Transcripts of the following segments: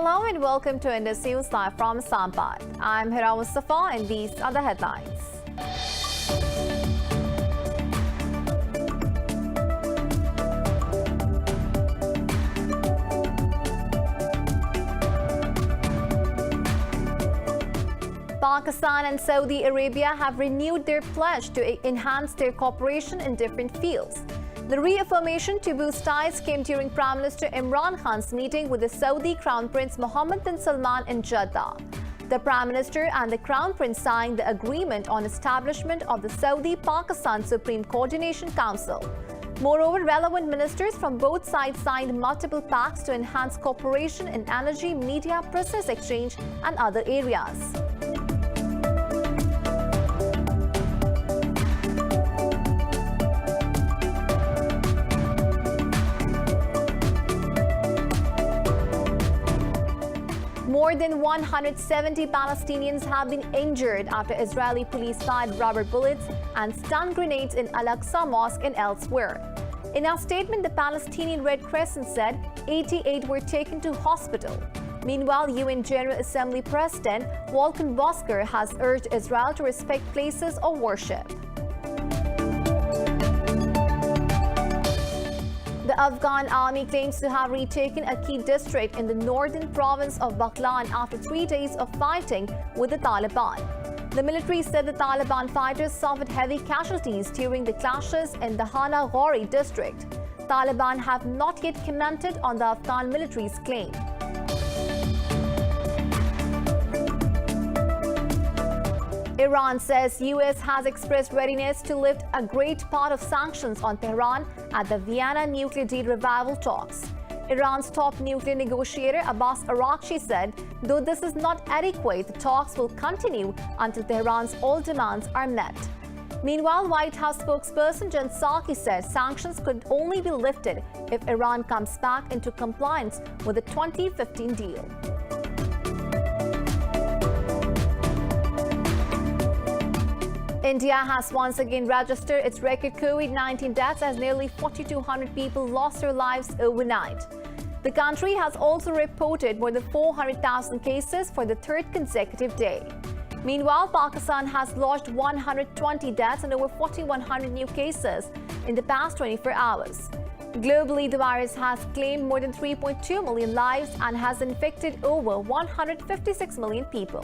Hello and welcome to Indus News live from Sampat. I'm Hira Mustafa and these are the headlines. Pakistan and Saudi Arabia have renewed their pledge to enhance their cooperation in different fields. The reaffirmation to boost ties came during Prime Minister Imran Khan's meeting with the Saudi Crown Prince Mohammed bin Salman in Jeddah. The Prime Minister and the Crown Prince signed the agreement on establishment of the Saudi-Pakistan Supreme Coordination Council. Moreover, relevant ministers from both sides signed multiple pacts to enhance cooperation in energy, media, business exchange and other areas. More than 170 Palestinians have been injured after Israeli police fired rubber bullets and stun grenades in Al-Aqsa Mosque and elsewhere. In a statement, the Palestinian Red Crescent said 88 were taken to hospital. Meanwhile, UN General Assembly President Volkan Bozkır has urged Israel to respect places of worship. The Afghan army claims to have retaken a key district in the northern province of Baghlan after 3 days of fighting with the Taliban. The military said the Taliban fighters suffered heavy casualties during the clashes in the Hana Ghori district. Taliban have not yet commented on the Afghan military's claim. Iran says US has expressed readiness to lift a great part of sanctions on Tehran at the Vienna nuclear deal revival talks. Iran's top nuclear negotiator Abbas Araghchi said, though this is not adequate, the talks will continue until Tehran's all demands are met. Meanwhile, White House spokesperson Jen Psaki said sanctions could only be lifted if Iran comes back into compliance with the 2015 deal. India has once again registered its record COVID-19 deaths as nearly 4,200 people lost their lives overnight. The country has also reported more than 400,000 cases for the third consecutive day. Meanwhile, Pakistan has logged 120 deaths and over 4,100 new cases in the past 24 hours. Globally, the virus has claimed more than 3.2 million lives and has infected over 156 million people.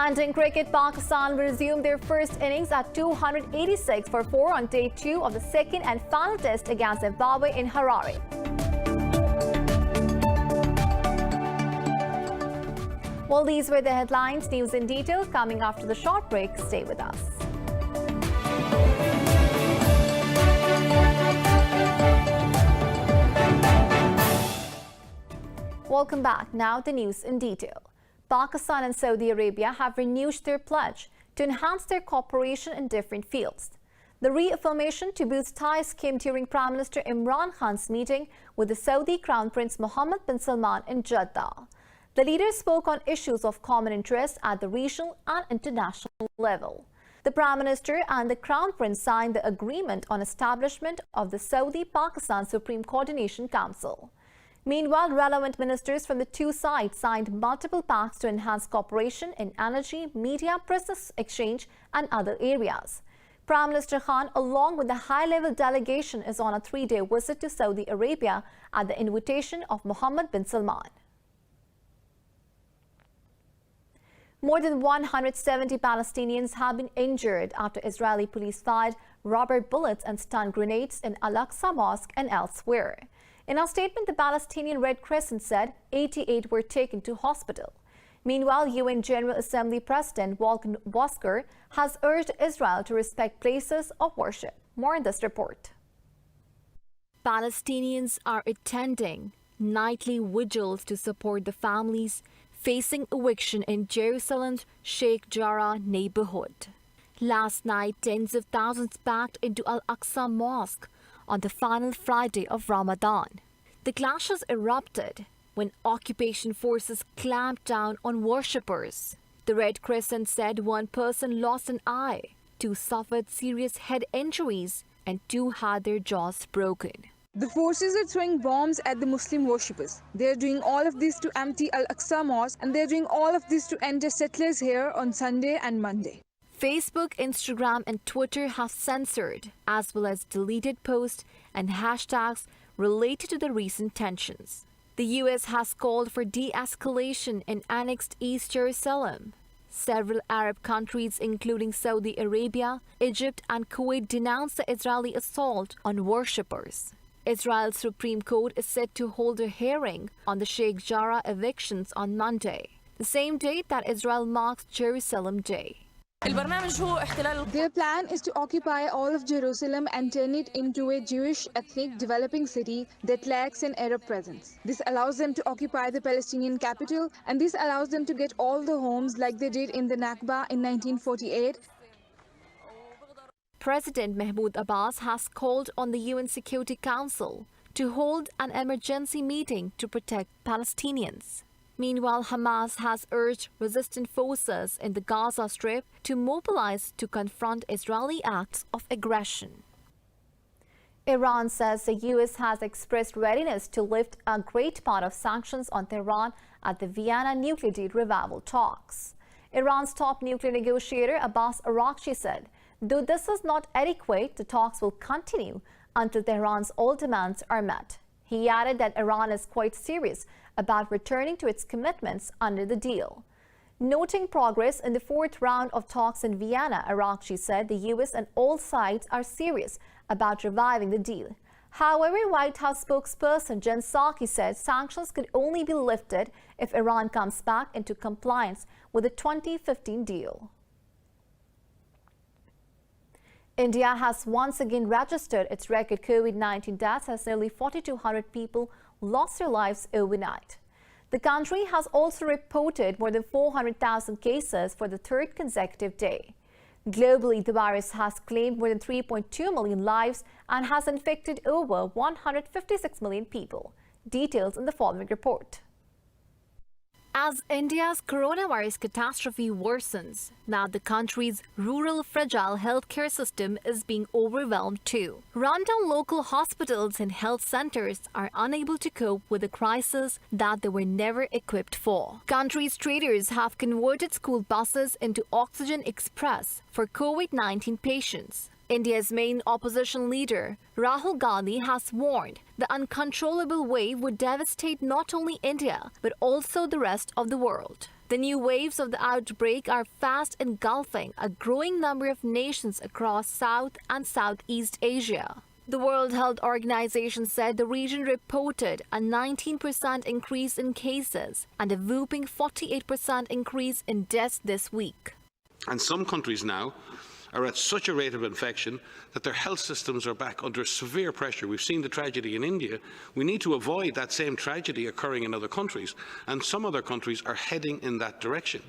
And in cricket, Pakistan will resume their first innings at 286 for 4 on day 2 of the second and final test against Zimbabwe in Harare. Well, these were the headlines. News in detail coming after the short break. Stay with us. Welcome back. Now the news in detail. Pakistan and Saudi Arabia have renewed their pledge to enhance their cooperation in different fields. The reaffirmation to boost ties came during Prime Minister Imran Khan's meeting with the Saudi Crown Prince Mohammed bin Salman in Jeddah. The leaders spoke on issues of common interest at the regional and international level. The Prime Minister and the Crown Prince signed the agreement on establishment of the Saudi-Pakistan Supreme Coordination Council. Meanwhile, relevant ministers from the two sides signed multiple pacts to enhance cooperation in energy, media, business exchange and other areas. Prime Minister Khan, along with the high-level delegation, is on a 3-day visit to Saudi Arabia at the invitation of Mohammed bin Salman. More than 170 Palestinians have been injured after Israeli police fired rubber bullets and stun grenades in Al-Aqsa Mosque and elsewhere. In a statement, the Palestinian Red Crescent said 88 were taken to hospital. Meanwhile, UN General Assembly President Volkan Bozkır has urged Israel to respect places of worship. More in this report. Palestinians are attending nightly vigils to support the families facing eviction in Jerusalem's Sheikh Jarrah neighborhood. Last night, tens of thousands packed into Al-Aqsa Mosque on the final Friday of Ramadan. The clashes erupted when occupation forces clamped down on worshippers. The Red Crescent said one person lost an eye, 2 suffered serious head injuries, and 2 had their jaws broken. The forces are throwing bombs at the Muslim worshippers. They're doing all of this to empty Al-Aqsa Mosque, and they're doing all of this to enter settlers here on Sunday and Monday. Facebook, Instagram, and Twitter have censored, as well as deleted posts and hashtags related to the recent tensions. The US has called for de-escalation in annexed East Jerusalem. Several Arab countries, including Saudi Arabia, Egypt, and Kuwait, denounced the Israeli assault on worshippers. Israel's Supreme Court is set to hold a hearing on the Sheikh Jarrah evictions on Monday, the same date that Israel marks Jerusalem Day. Their plan is to occupy all of Jerusalem and turn it into a Jewish ethnic developing city that lacks an Arab presence. This allows them to occupy the Palestinian capital, and this allows them to get all the homes like they did in the Nakba in 1948. President Mahmoud Abbas has called on the UN Security Council to hold an emergency meeting to protect Palestinians. Meanwhile, Hamas has urged resistant forces in the Gaza Strip to mobilize to confront Israeli acts of aggression. Iran says the U.S. has expressed readiness to lift a great part of sanctions on Tehran at the Vienna nuclear deal revival talks. Iran's top nuclear negotiator Abbas Araghchi said, though this is not adequate, the talks will continue until Tehran's all demands are met. He added that Iran is quite serious about returning to its commitments under the deal. Noting progress in the 4th round of talks in Vienna, Araghchi said the U.S. and all sides are serious about reviving the deal. However, White House spokesperson Jen Psaki said sanctions could only be lifted if Iran comes back into compliance with the 2015 deal. India has once again registered its record COVID-19 deaths as nearly 4,200 people lost their lives overnight. The country has also reported more than 400,000 cases for the 3rd consecutive day. Globally, the virus has claimed more than 3.2 million lives and has infected over 156 million people. Details in the following report. As India's coronavirus catastrophe worsens, now the country's rural fragile healthcare system is being overwhelmed too. Rundown local hospitals and health centers are unable to cope with a crisis that they were never equipped for. Country's traders have converted school buses into Oxygen Express for COVID-19 patients. India's main opposition leader, Rahul Gandhi, has warned the uncontrollable wave would devastate not only India, but also the rest of the world. The new waves of the outbreak are fast engulfing a growing number of nations across South and Southeast Asia. The World Health Organization said the region reported a 19% increase in cases and a whopping 48% increase in deaths this week. And some countries now are at such a rate of infection that their health systems are back under severe pressure. We've seen the tragedy in India. We need to avoid that same tragedy occurring in other countries, and some other countries are heading in that direction.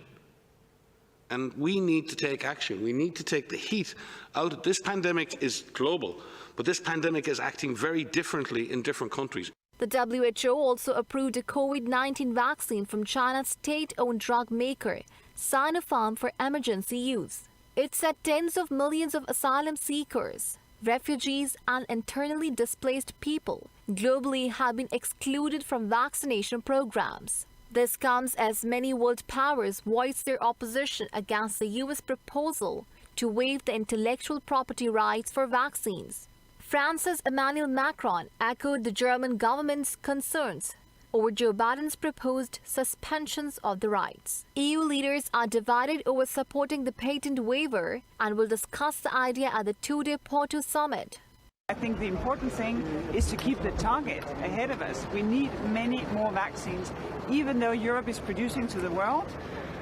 And we need to take action. We need to take the heat out. This pandemic is global, but this pandemic is acting very differently in different countries. The WHO also approved a COVID-19 vaccine from China's state-owned drug maker, Sinopharm, for emergency use. It said tens of millions of asylum seekers, refugees, and internally displaced people globally have been excluded from vaccination programs. This comes as many world powers voice their opposition against the U.S. proposal to waive the intellectual property rights for vaccines. France's Emmanuel Macron echoed the German government's concerns over Joe Biden's proposed suspensions of the rights. EU leaders are divided over supporting the patent waiver and will discuss the idea at the 2-day Porto summit. I think the important thing is to keep the target ahead of us. We need many more vaccines, even though Europe is producing to the world.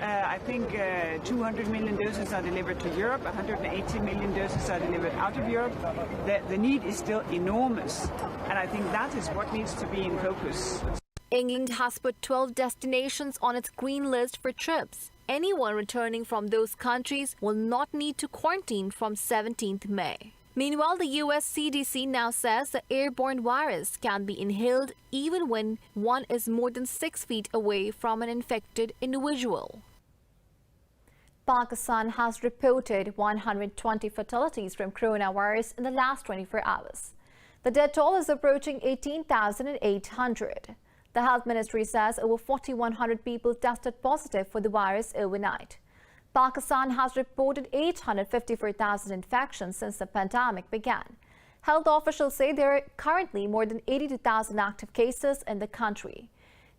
I think 200 million doses are delivered to Europe, 180 million doses are delivered out of Europe. The need is still enormous, and I think that is what needs to be in focus. England has put 12 destinations on its green list for trips. Anyone returning from those countries will not need to quarantine from 17th May. Meanwhile, the US CDC now says the airborne virus can be inhaled even when one is more than 6 feet away from an infected individual. Pakistan has reported 120 fatalities from coronavirus in the last 24 hours. The death toll is approaching 18,800. The Health Ministry says over 4,100 people tested positive for the virus overnight. Pakistan has reported 854,000 infections since the pandemic began. Health officials say there are currently more than 82,000 active cases in the country.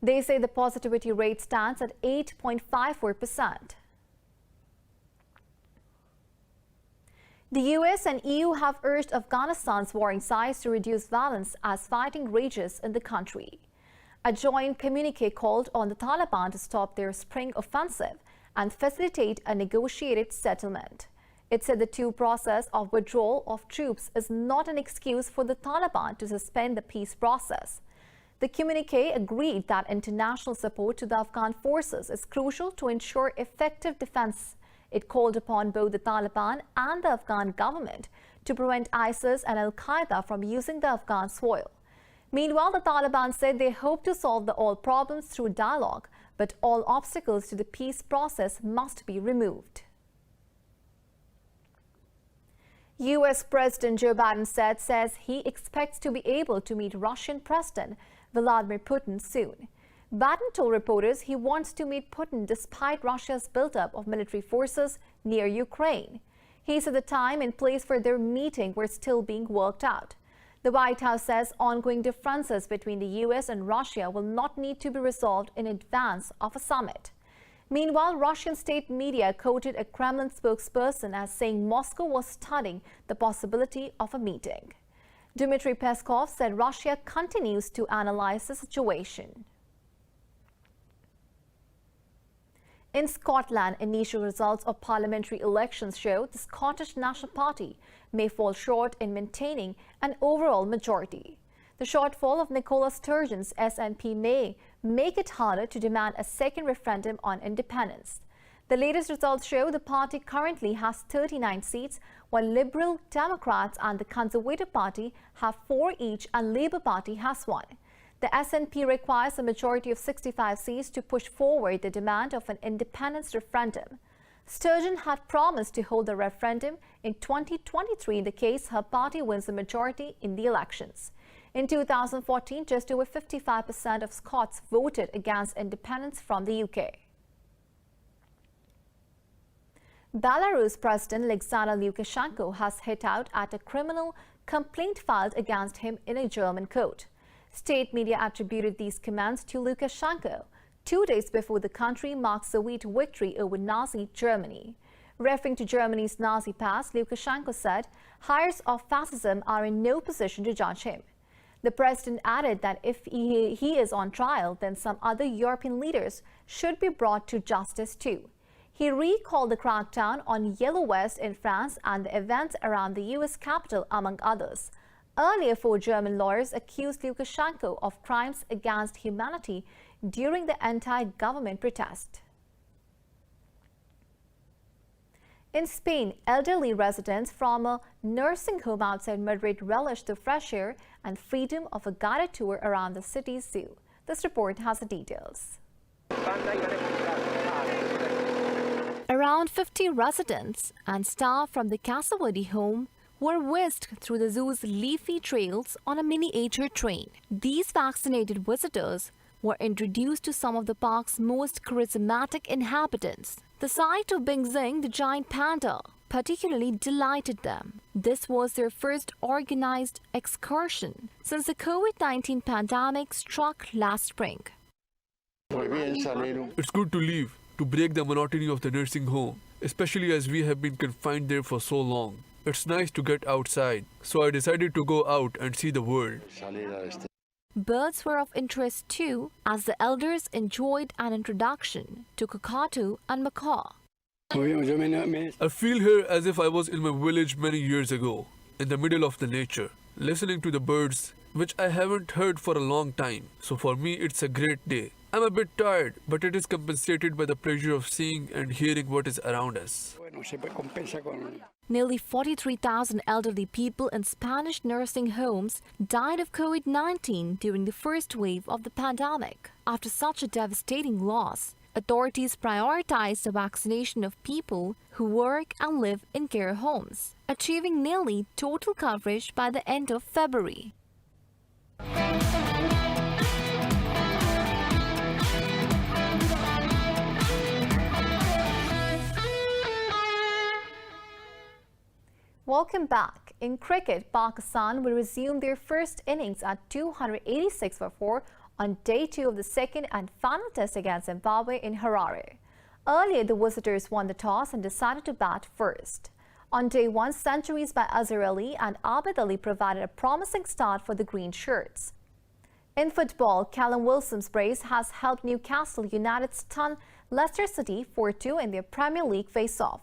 They say the positivity rate stands at 8.54%. The US and EU have urged Afghanistan's warring sides to reduce violence as fighting rages in the country. A joint communique called on the Taliban to stop their spring offensive and facilitate a negotiated settlement. It said the process of withdrawal of troops is not an excuse for the Taliban to suspend the peace process. The communique agreed that international support to the Afghan forces is crucial to ensure effective defense. It called upon both the Taliban and the Afghan government to prevent ISIS and Al-Qaeda from using the Afghan soil. Meanwhile, the Taliban said they hope to solve all problems through dialogue, but all obstacles to the peace process must be removed. US President Joe Biden says he expects to be able to meet Russian President Vladimir Putin soon. Biden told reporters he wants to meet Putin despite Russia's buildup of military forces near Ukraine. He said the time and place for their meeting were still being worked out. The White House says ongoing differences between the US and Russia will not need to be resolved in advance of a summit. Meanwhile, Russian state media quoted a Kremlin spokesperson as saying Moscow was studying the possibility of a meeting. Dmitry Peskov said Russia continues to analyze the situation. In Scotland, initial results of parliamentary elections show the Scottish National Party may fall short in maintaining an overall majority. The shortfall of Nicola Sturgeon's SNP may make it harder to demand a second referendum on independence. The latest results show the party currently has 39 seats, while Liberal Democrats and the Conservative Party have 4 each and Labour Party has 1. The SNP requires a majority of 65 seats to push forward the demand of an independence referendum. Sturgeon had promised to hold the referendum in 2023 in the case her party wins the majority in the elections. In 2014, just over 55% of Scots voted against independence from the UK. Belarus President Alexander Lukashenko has hit out at a criminal complaint filed against him in a German court. State media attributed these comments to Lukashenko 2 days before the country marks a sweet victory over Nazi Germany. Referring to Germany's Nazi past, Lukashenko said heirs of fascism are in no position to judge him. The president added that if he is on trial, then some other European leaders should be brought to justice too. He recalled the crackdown on Yellow Vest in France and the events around the US capital, among others. Earlier, 4 German lawyers accused Lukashenko of crimes against humanity during the anti-government protest. In Spain, elderly residents from a nursing home outside Madrid relished the fresh air and freedom of a guided tour around the city's zoo. This report has the details. Around 50 residents and staff from the Casavadi home were whisked through the zoo's leafy trails on a miniature train. These vaccinated visitors were introduced to some of the park's most charismatic inhabitants. The sight of Bingzing, the giant panda, particularly delighted them. This was their first organized excursion since the COVID-19 pandemic struck last spring. It's good to leave, to break the monotony of the nursing home, especially as we have been confined there for so long. It's nice to get outside, so I decided to go out and see the world. Birds were of interest too, as the elders enjoyed an introduction to cockatoo and macaw. I feel here as if I was in my village many years ago, in the middle of the nature, listening to the birds, which I haven't heard for a long time. So for me, it's a great day. I'm a bit tired, but it is compensated by the pleasure of seeing and hearing what is around us. Nearly 43,000 elderly people in Spanish nursing homes died of COVID-19 during the first wave of the pandemic. After such a devastating loss, Authorities prioritized the vaccination of people who work and live in care homes, achieving nearly total coverage by the end of February. Welcome back. In cricket, Pakistan will resume their first innings at 286 for 4 on day 2 of the second and final test against Zimbabwe in Harare. Earlier, the visitors won the toss and decided to bat first. On day 1, centuries by Azhar Ali and Abid Ali provided a promising start for the green shirts. In football, Callum Wilson's brace has helped Newcastle United stun Leicester City 4-2 in their Premier League face-off.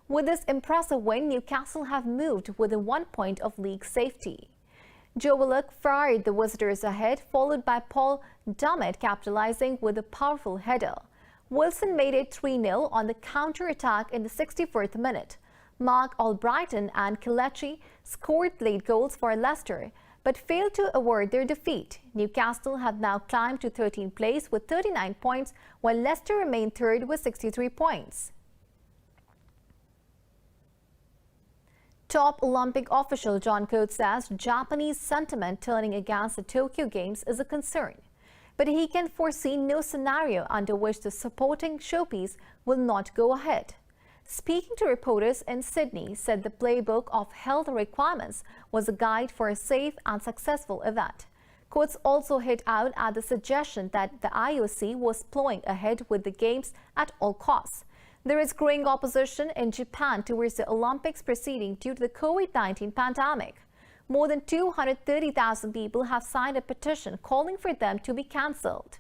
With this impressive win, Newcastle have moved within 1 point of league safety. Joe Willock fired the visitors ahead, followed by Paul Dummett capitalizing with a powerful header. Wilson made it 3-0 on the counter-attack in the 64th minute. Mark Albrighton and Kelechi scored late goals for Leicester, but failed to avert their defeat. Newcastle have now climbed to 13th place with 39 points, while Leicester remain third with 63 points. Top Olympic official John Coates says Japanese sentiment turning against the Tokyo Games is a concern, but he can foresee no scenario under which the supporting showpiece will not go ahead. Speaking to reporters in Sydney, said the playbook of health requirements was a guide for a safe and successful event. Coates also hit out at the suggestion that the IOC was plowing ahead with the Games at all costs. There is growing opposition in Japan towards the Olympics proceeding due to the COVID-19 pandemic. More than 230,000 people have signed a petition calling for them to be cancelled.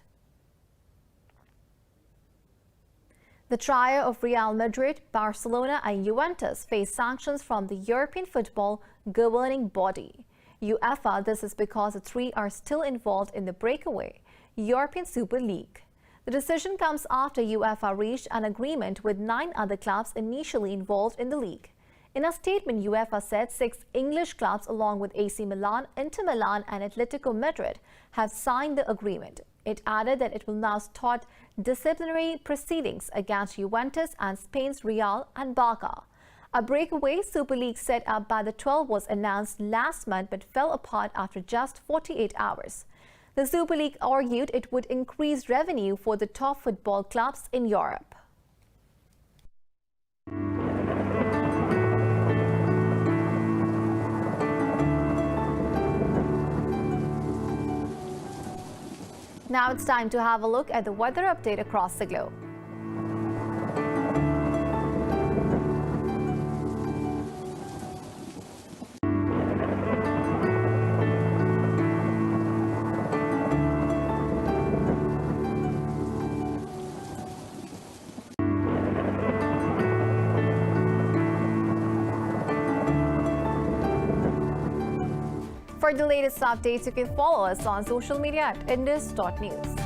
The trio of Real Madrid, Barcelona and Juventus face sanctions from the European football governing body. UEFA, this is because the three are still involved in the breakaway European Super League. The decision comes after UEFA reached an agreement with 9 other clubs initially involved in the league. In a statement, UEFA said 6 English clubs along with AC Milan, Inter Milan and Atletico Madrid have signed the agreement. It added that it will now start disciplinary proceedings against Juventus and Spain's Real and Barca. A breakaway Super League set up by the 12 was announced last month but fell apart after just 48 hours. The Super League argued it would increase revenue for the top football clubs in Europe. Now it's time to have a look at the weather update across the globe. For the latest updates, you can follow us on social media at indus.news.